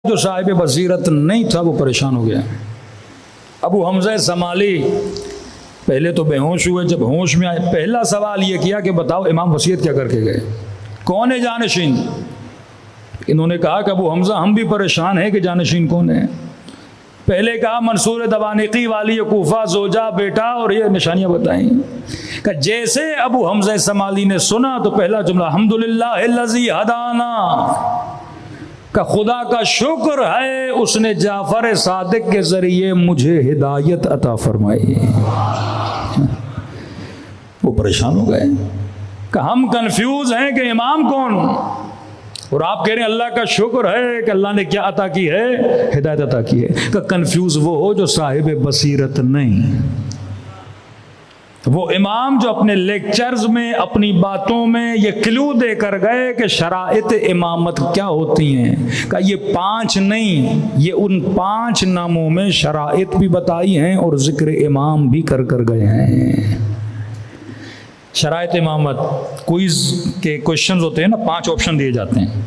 जो साहिब बसीरत नहीं था वो परेशान हो गया। अबू हमजा समाली पहले तो बेहोश हुए, जब होश में आए पहला सवाल ये किया कि बताओ इमाम वसीयत क्या करके गए, कौन है जानशीन। इन्होंने कहा कि अबू हमजा हम भी परेशान हैं कि जानशीन कौन है। पहले कहा मंसूर दवानिकी वाली कूफा जोजा बेटा, और ये निशानियां बताई कि जैसे अबू हमजा समाली ने सुना तो पहला जुमला अल्हम्दुलिल्लाहिल्लज़ी हदाना, का खुदा का शुक्र है उसने जाफर सादिक के जरिए मुझे हिदायत अता फरमाई। वो परेशान हो गए कि हम कंफ्यूज हैं कि इमाम कौन, और आप कह रहे हैं अल्लाह का शुक्र है कि अल्लाह ने क्या अता की है, हिदायत अता की है। कि कंफ्यूज वो हो जो साहिब बसीरत नहीं, वो इमाम जो अपने लेक्चर्स में अपनी बातों में ये क्लू देकर गए कि शराइत इमामत क्या होती हैं। का ये 5 नहीं, ये उन 5 नामों में शराइत भी बताई हैं और जिक्र इमाम भी कर गए हैं। शराइत इमामत क्विज के क्वेश्चंस होते हैं ना, 5 ऑप्शन दिए जाते हैं।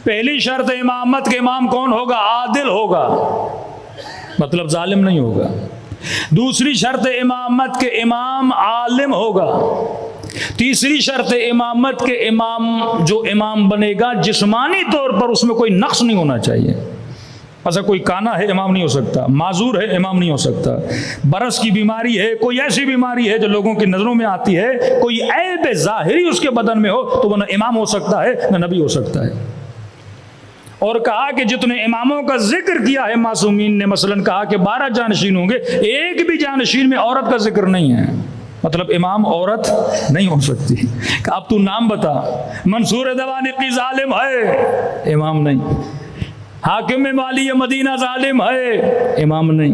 पहली शर्त इमामत के इमाम कौन होगा, आदिल होगा, मतलब जालिम नहीं होगा। दूसरी शर्त इमामत के इमाम आलिम होगा। तीसरी शर्त इमामत के इमाम जो इमाम बनेगा जिस्मानी तौर पर उसमें कोई नक्श नहीं होना चाहिए। ऐसा कोई काना है इमाम नहीं हो सकता, माजूर है इमाम नहीं हो सकता, बरस की बीमारी है, कोई ऐसी बीमारी है जो लोगों की नजरों में आती है, कोई ऐब ज़ाहिरी उसके बदन में हो तो वो न इमाम हो सकता है न नबी हो सकता है। और कहा कि जितने इमामों का जिक्र किया है मासूमीन ने, मसलन कहा कि 12 जानशीन होंगे, एक भी जानशीन में औरत का जिक्र नहीं है, मतलब इमाम औरत नहीं हो सकती। अब तू नाम बता, मंसूर दवानिकी जालिम है, इमाम नहीं। हाकिम वाली मदीना जालिम है, इमाम नहीं।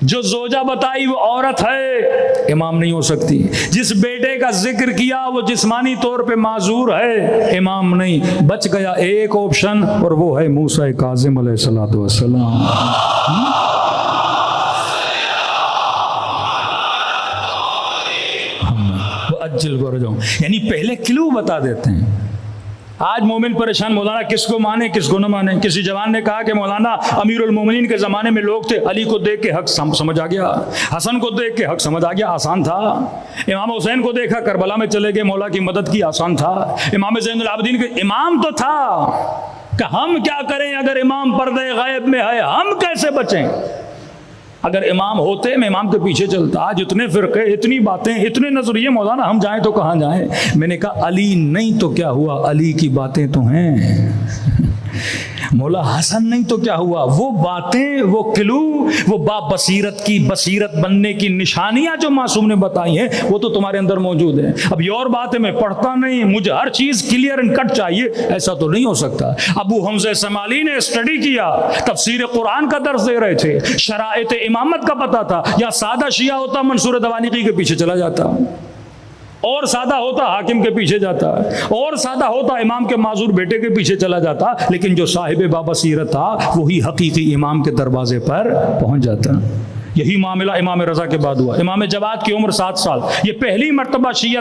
जो जोजा बताई वो औरत है, इमाम नहीं हो सकती। जिस बेटे का जिक्र किया वो जिस्मानी तौर पे माजूर है, इमाम नहीं। बच गया एक ऑप्शन और वो है मूसा काज़िम अलैहिस्सलातु वस्सलाम। वो अज्जल को रजाऊं, यानी पहले क्लू बता देते हैं। आज मोमिन परेशान, मौलाना किसको माने किसको न माने। किसी जवान ने कहा कि मौलाना अमीरुल मोमिनीन के ज़माने में लोग थे, अली को देख के हक समझ आ गया, हसन को देख के हक समझ आ गया, आसान था। इमाम हुसैन को देखा करबला में चले गए, मौला की मदद की, आसान था। इमाम ज़ैनुल आबिदीन के इमाम तो था कि हम क्या करें अगर इमाम पर्दे गैब में है, हम कैसे बचें। अगर इमाम होते मैं इमाम के पीछे चलता। आज इतने फिरके, इतनी बातें, इतने नजरिए, मौलाना हम जाएं तो कहाँ जाएं। मैंने कहा अली नहीं तो क्या हुआ, अली की बातें तो हैं। मौला हसन नहीं तो क्या हुआ, वो बातें, वो क्लू, वो बसीरत की बसीरत बनने की निशानियां जो मासूम ने बताई हैं वो तो तुम्हारे अंदर मौजूद है। अब ये और बात है मैं पढ़ता नहीं, मुझे हर चीज क्लियर एंड कट चाहिए, ऐसा तो नहीं हो सकता। अबू हमजा समाली ने स्टडी किया, तफसीर कुरान का दर्स दे रहे थे, शराइत इमामत का पता था। या सादा शिया होता मंसूर दवानिकी के पीछे चला जाता, और सादा होता हाकिम के पीछे जाता, और सादा होता इमाम के माजूर बेटे के पीछे चला जाता। लेकिन जो साहिब बाबसीरत था वही हकीकी इमाम के दरवाजे पर पहुंच जाता। यही मामला इमाम रजा के बाद हुआ। इमाम जवाद की उम्र 7 साल। ये पहली मर्तबा शिया